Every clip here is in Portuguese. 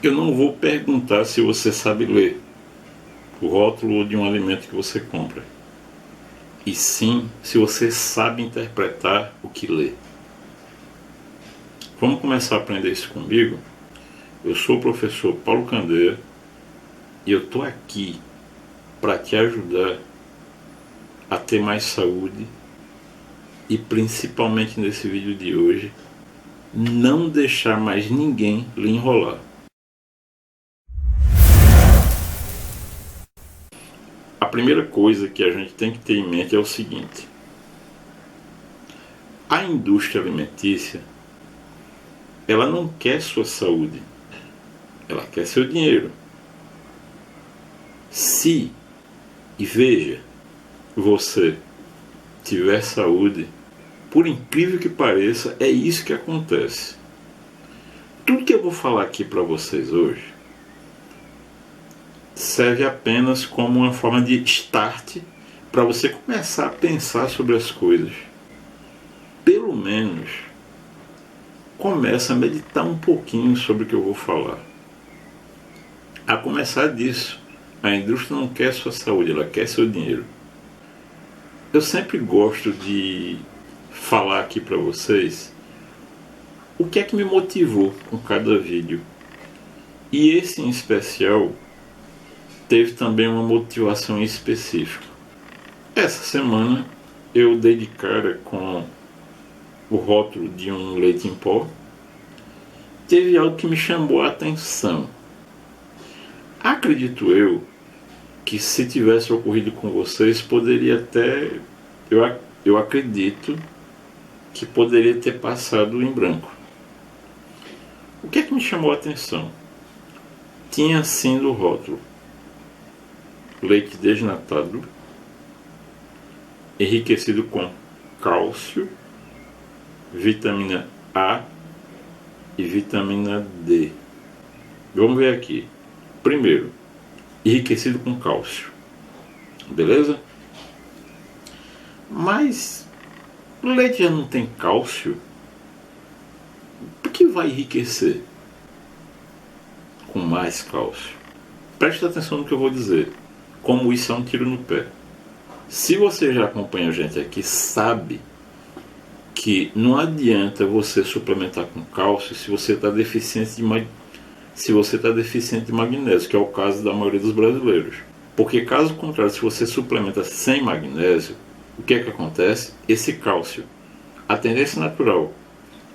Eu não vou perguntar se você sabe ler o rótulo de um alimento que você compra, e sim se você sabe interpretar o que lê. Vamos começar a aprender isso comigo? Eu sou o professor Paulo Candeia e eu estou aqui para te ajudar a ter mais saúde e, principalmente nesse vídeo de hoje, não deixar mais ninguém lhe enrolar. A primeira coisa que a gente tem que ter em mente é o seguinte: a indústria alimentícia, ela não quer sua saúde, ela quer seu dinheiro. Se, e veja, você tiver saúde, por incrível que pareça, é isso que acontece. Tudo que eu vou falar aqui para vocês hoje serve apenas como uma forma de start para você começar a pensar sobre as coisas. Pelo menos começa a meditar um pouquinho sobre o que eu vou falar. A começar disso, a indústria não quer sua saúde, ela quer seu dinheiro. Eu sempre gosto de falar aqui para vocês o que é que me motivou com cada vídeo. E esse em especial teve também uma motivação específica. Essa semana eu dei de cara com o rótulo de um leite em pó. Teve algo que me chamou a atenção. Acredito eu que, se tivesse ocorrido com vocês, poderia até, eu acredito que poderia ter passado em branco. O que é que me chamou a atenção? Tinha assim no rótulo: leite desnatado, enriquecido com cálcio, vitamina A e vitamina D. Vamos ver aqui. Primeiro, enriquecido com cálcio. Beleza? Mas o leite já não tem cálcio? Por que vai enriquecer com mais cálcio? Preste atenção no que eu vou dizer. Como isso é um tiro no pé. Se você já acompanha a gente aqui, sabe que não adianta você suplementar com cálcio se você está deficiente de magnésio, que é o caso da maioria dos brasileiros. Porque, caso contrário, se você suplementa sem magnésio, o que é que acontece? Esse cálcio, a tendência natural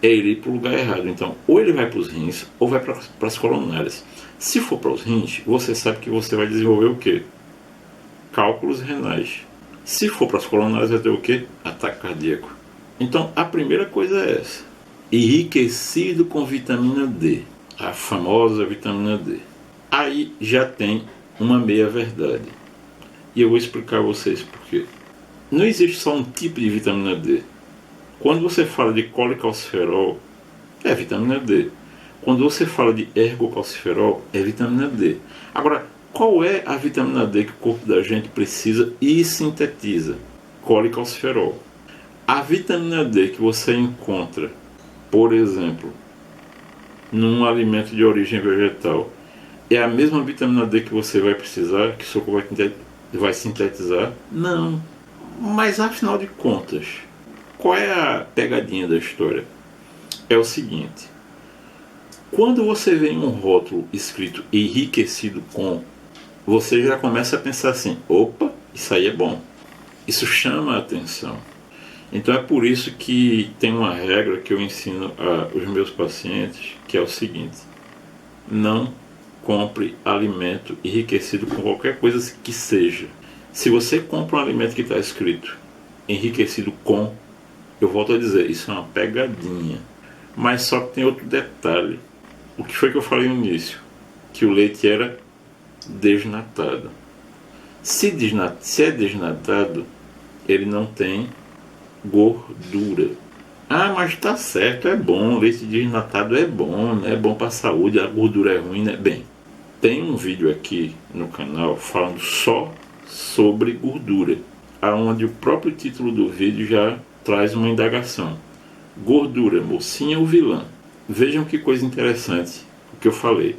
é ele ir para o lugar errado. Então, ou ele vai para os rins, ou vai para as coronárias. Se for para os rins, você sabe que você vai desenvolver o quê? Cálculos renais. Se for para as coronárias, vai ter o quê? Ataque cardíaco. Então, a primeira coisa é essa: enriquecido com vitamina D, a famosa vitamina D. Aí já tem uma meia-verdade. E eu vou explicar a vocês por quê. Não existe só um tipo de vitamina D. Quando você fala de colecalciferol, é vitamina D. Quando você fala de ergocalciferol, é vitamina D. Agora, qual é a vitamina D que o corpo da gente precisa e sintetiza? Colecalciferol. A vitamina D que você encontra, por exemplo, num alimento de origem vegetal, é a mesma vitamina D que você vai precisar, que o seu corpo vai sintetizar? Não. Mas, afinal de contas, qual é a pegadinha da história? É o seguinte: quando você vê em um rótulo escrito enriquecido com, você já começa a pensar assim: opa, isso aí é bom. Isso chama a atenção. Então é por isso que tem uma regra que eu ensino aos meus pacientes, que é o seguinte: não compre alimento enriquecido com qualquer coisa que seja. Se você compra um alimento que está escrito enriquecido com, eu volto a dizer, isso é uma pegadinha. Mas só que tem outro detalhe. O que foi que eu falei no início? Que o leite era desnatado. Se é desnatado, ele não tem gordura. Ah, mas tá certo, é bom, leite desnatado é bom, né? É bom para a saúde, a gordura é ruim, né? Bem, tem um vídeo aqui no canal falando só sobre gordura, aonde o próprio título do vídeo já traz uma indagação: gordura, mocinha ou vilã? Vejam que coisa interessante o que eu falei: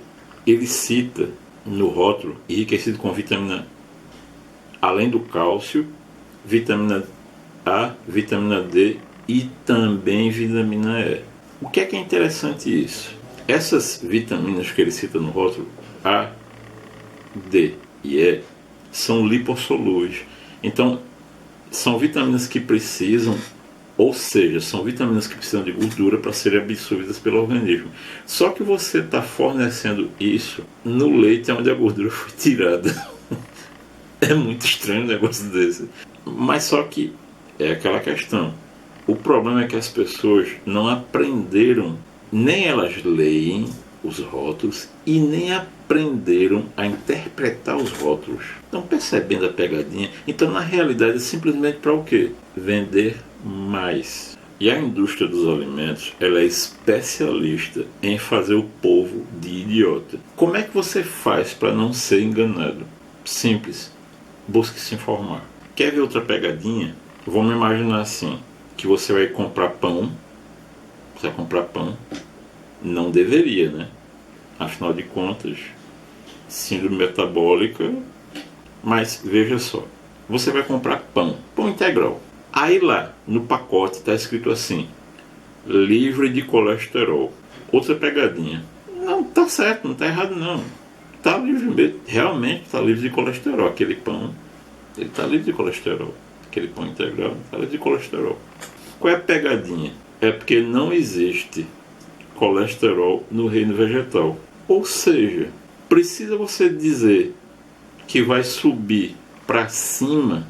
ele cita no rótulo enriquecido com vitamina, além do cálcio, vitamina A, vitamina D e também vitamina E. O que é interessante isso? Essas vitaminas que ele cita no rótulo, A, D e E, são lipossolúveis. Então, são vitaminas que precisam, ou seja, são vitaminas que precisam de gordura para serem absorvidas pelo organismo. Só que você está fornecendo isso no leite onde a gordura foi tirada. É muito estranho um negócio desse. Mas só que é aquela questão. O problema é que as pessoas não aprenderam, nem elas leem os rótulos e nem aprenderam a interpretar os rótulos. Estão percebendo a pegadinha? Então, na realidade, é simplesmente para o quê? Vender mais. E a indústria dos alimentos, ela é especialista em fazer o povo de idiota. Como é que você faz para não ser enganado? Simples. Busque se informar. Quer ver outra pegadinha? Vamos imaginar assim, que você vai comprar pão. Você vai comprar pão. Não deveria, né? Afinal de contas, síndrome metabólica. Mas veja só, você vai comprar pão integral. Aí lá no pacote está escrito assim: livre de colesterol. Outra pegadinha. Não tá certo, não tá errado não. Tá livre, realmente está livre de colesterol. Aquele pão, ele está livre de colesterol. Aquele pão integral está livre de colesterol. Qual é a pegadinha? É porque não existe colesterol no reino vegetal. Ou seja, precisa você dizer que vai subir para cima,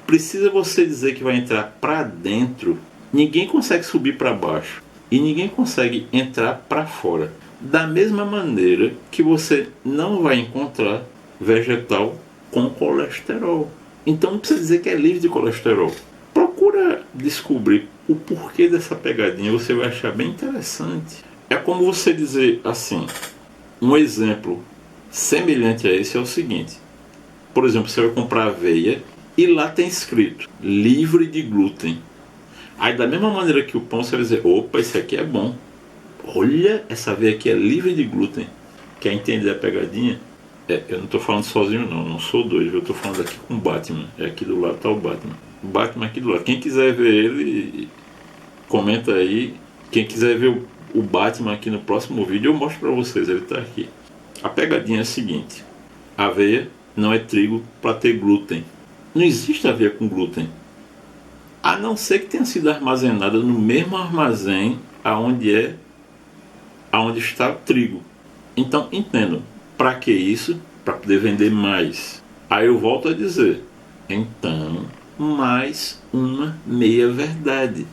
precisa você dizer que vai entrar para dentro. Ninguém consegue subir para baixo e ninguém consegue entrar para fora. Da mesma maneira que você não vai encontrar vegetal com colesterol. Então não precisa dizer que é livre de colesterol. Procura descobrir o porquê dessa pegadinha, você vai achar bem interessante. É como você dizer assim, um exemplo semelhante a esse é o seguinte. Por exemplo, você vai comprar aveia e lá tem escrito livre de glúten. Aí da mesma maneira que o pão, você vai dizer, opa, esse aqui é bom. Olha, essa aveia aqui é livre de glúten. Quer entender a pegadinha? Eu não estou falando sozinho não sou doido, eu estou falando aqui com o Batman. Aqui do lado está o Batman. O Batman aqui do lado. Quem quiser ver ele, comenta aí. Quem quiser ver o Batman aqui no próximo vídeo, eu mostro para vocês, ele está aqui. A pegadinha é a seguinte: a aveia não é trigo para ter glúten. Não existe aveia com glúten, a não ser que tenha sido armazenada no mesmo armazém aonde está o trigo. Então, entendo, para que isso? Para poder vender mais. Aí eu volto a dizer, então, mais uma meia-verdade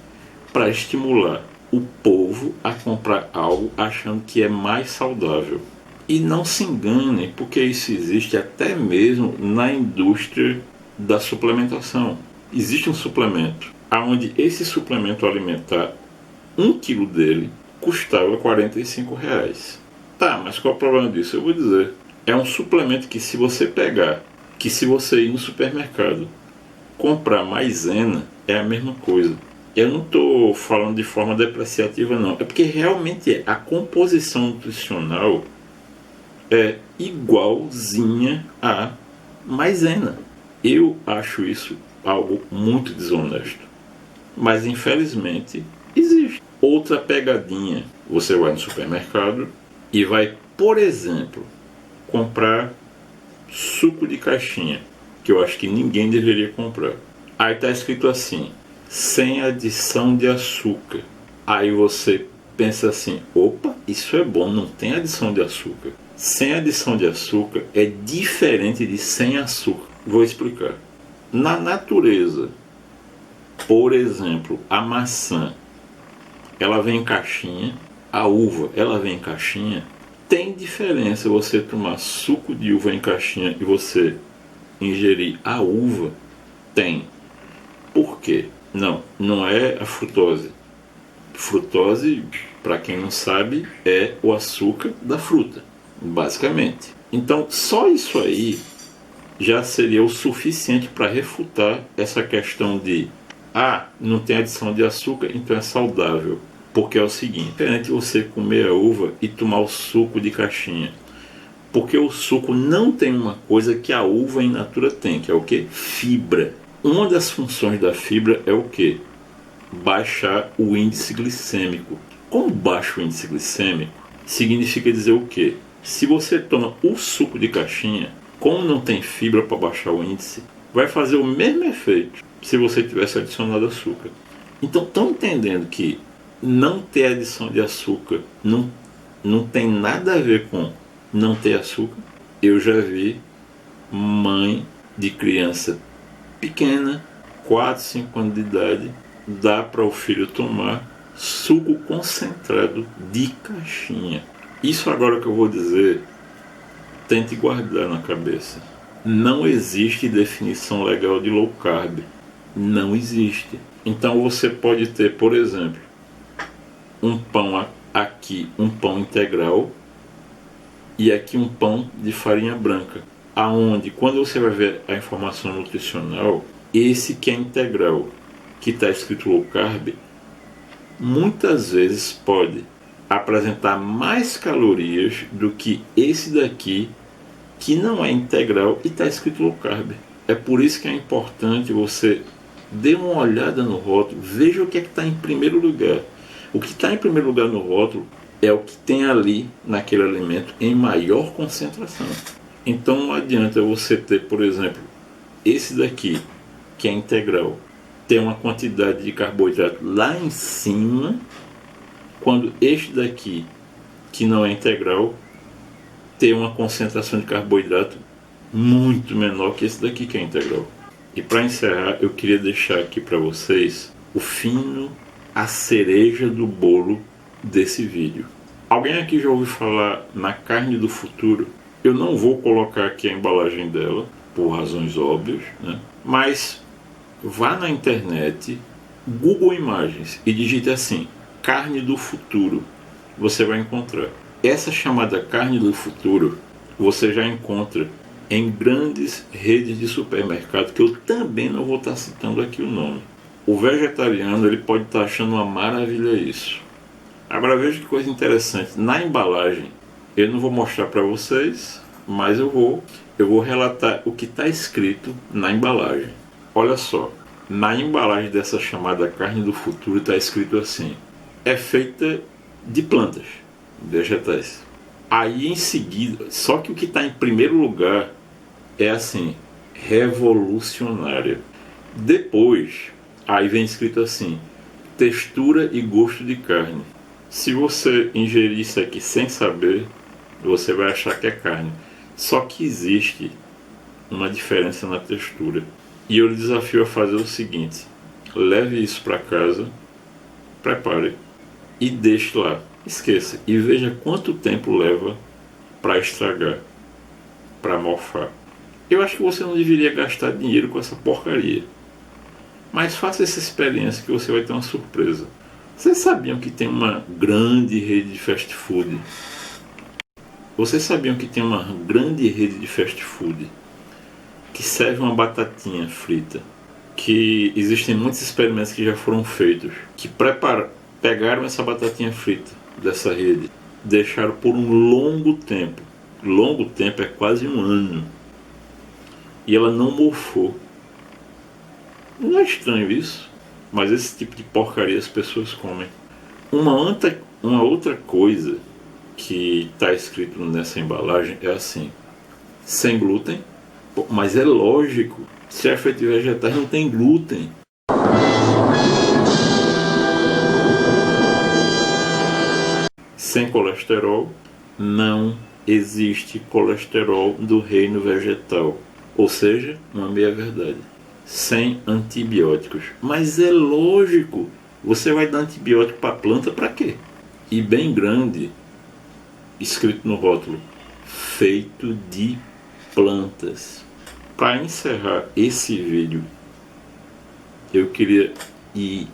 para estimular o povo a comprar algo achando que é mais saudável. E não se engane, porque isso existe até mesmo na indústria da suplementação. Existe um suplemento, onde esse suplemento alimentar, 1 quilo dele, custava R$45. Tá, mas qual é o problema disso? Eu vou dizer. É um suplemento que se você pegar, que se você ir no supermercado comprar maisena, é a mesma coisa. Eu não estou falando de forma depreciativa não, é porque realmente a composição nutricional é igualzinha a maisena. Eu acho isso algo muito desonesto, mas infelizmente existe. Outra pegadinha, você vai no supermercado e vai, por exemplo, comprar suco de caixinha, que eu acho que ninguém deveria comprar. Aí está escrito assim, sem adição de açúcar. Aí você pensa assim, opa, isso é bom, não tem adição de açúcar. Sem adição de açúcar é diferente de sem açúcar. Vou explicar. Na natureza, por exemplo, a maçã, ela vem em caixinha, a uva, ela vem em caixinha. Tem diferença você tomar suco de uva em caixinha e você ingerir a uva? Tem. Por quê? Não é a frutose. Frutose, para quem não sabe, é o açúcar da fruta, basicamente. Então, só isso aí já seria o suficiente para refutar essa questão de não tem adição de açúcar, então é saudável. Porque é o seguinte, é diferente você comer a uva e tomar o suco de caixinha. Porque o suco não tem uma coisa que a uva in natura tem, que é o que? Fibra. Uma das funções da fibra é o que? Baixar o índice glicêmico. Como baixa o índice glicêmico, significa dizer o quê? Se você toma o suco de caixinha, como não tem fibra para baixar o índice, vai fazer o mesmo efeito se você tivesse adicionado açúcar. Então, estão entendendo que não ter adição de açúcar não tem nada a ver com não ter açúcar? Eu já vi mãe de criança pequena, 4, 5 anos de idade, dá para o filho tomar suco concentrado de caixinha. Isso agora que eu vou dizer, tente guardar na cabeça. Não existe definição legal de low carb. Não existe. Então você pode ter, por exemplo, um pão aqui, um pão integral, e aqui um pão de farinha branca. Aonde, quando você vai ver a informação nutricional, esse que é integral, que está escrito low carb, muitas vezes pode apresentar mais calorias do que esse daqui, que não é integral e está escrito low carb. É por isso que é importante você dê uma olhada no rótulo, veja o que é que está em primeiro lugar. O que está em primeiro lugar no rótulo é o que tem ali naquele alimento em maior concentração. Então não adianta você ter, por exemplo, esse daqui, que é integral, ter uma quantidade de carboidrato lá em cima, quando este daqui, que não é integral, ter uma concentração de carboidrato muito menor que esse daqui que é integral. E para encerrar, eu queria deixar aqui para vocês o fino, a cereja do bolo desse vídeo. Alguém aqui já ouviu falar na carne do futuro? Eu não vou colocar aqui a embalagem dela, por razões óbvias, né? Mas vá na internet, Google Imagens e digite assim, carne do futuro. Você vai encontrar. Essa chamada carne do futuro, você já encontra em grandes redes de supermercado, que eu também não vou estar citando aqui o nome. O vegetariano, ele pode estar achando uma maravilha isso. Agora veja que coisa interessante, na embalagem, eu não vou mostrar para vocês, mas eu vou relatar o que está escrito na embalagem. Olha só, na embalagem dessa chamada carne do futuro está escrito assim, é feita de plantas, vegetais. Aí em seguida, só que o que está em primeiro lugar é assim, revolucionária. Depois, aí vem escrito assim, textura e gosto de carne. Se você ingerir isso aqui sem saber, você vai achar que é carne. Só que existe uma diferença na textura. E eu lhe desafio a fazer o seguinte, leve isso para casa, prepare e deixe lá. Esqueça e veja quanto tempo leva para estragar, para mofar. Eu acho que você não deveria gastar dinheiro com essa porcaria. Mas faça essa experiência que você vai ter uma surpresa. Vocês sabiam que tem uma grande rede de fast food? Vocês sabiam que tem uma grande rede de fast food que serve uma batatinha frita? Que existem muitos experimentos que já foram feitos, que pegaram essa batatinha frita dessa rede, deixaram por um longo tempo é quase um ano, e ela não mofou. Não é estranho isso? Mas esse tipo de porcaria as pessoas comem. Uma outra coisa que está escrito nessa embalagem é assim, sem glúten. Mas é lógico, se é feito de vegetais não tem glúten. Sem colesterol, não existe colesterol do reino vegetal. Ou seja, uma meia-verdade. Sem antibióticos. Mas é lógico, você vai dar antibiótico para a planta para quê? E bem grande, escrito no rótulo, feito de plantas. Para encerrar esse vídeo, eu queria, e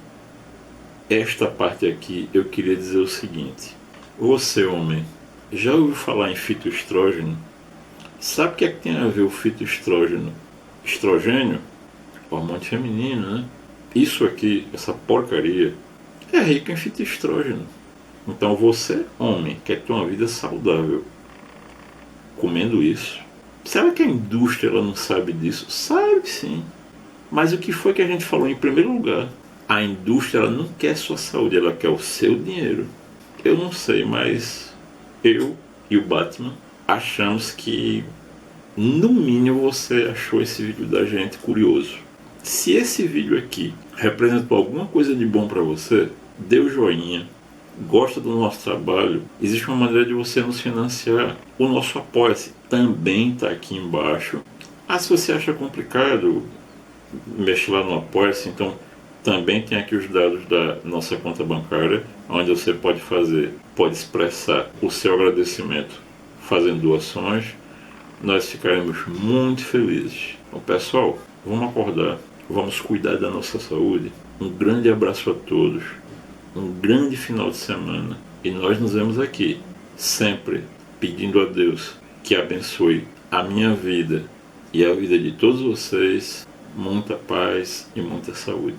esta parte aqui, eu queria dizer o seguinte. Você, homem, já ouviu falar em fitoestrógeno? Sabe o que é que tem a ver o fitoestrógeno? Estrogênio? Hormônio feminino, né? Isso aqui, essa porcaria, é rico em fitoestrógeno. Então você, homem, quer ter uma vida saudável comendo isso. Será que a indústria ela não sabe disso? Sabe sim. Mas o que foi que a gente falou em primeiro lugar? A indústria ela não quer sua saúde, ela quer o seu dinheiro. Eu não sei, mas eu e o Batman achamos que no mínimo você achou esse vídeo da gente curioso. Se esse vídeo aqui representou alguma coisa de bom para você, dê o joinha. Gosta do nosso trabalho, existe uma maneira de você nos financiar. O nosso Apoia-se também está aqui embaixo. Se você acha complicado, mexe lá no Apoia-se. Então também tem aqui os dados da nossa conta bancária, onde você pode expressar o seu agradecimento fazendo doações. Nós ficaremos muito felizes. Então, pessoal, vamos acordar, vamos cuidar da nossa saúde. Um grande abraço a todos. Um grande final de semana e nós nos vemos aqui, sempre pedindo a Deus que abençoe a minha vida e a vida de todos vocês, muita paz e muita saúde.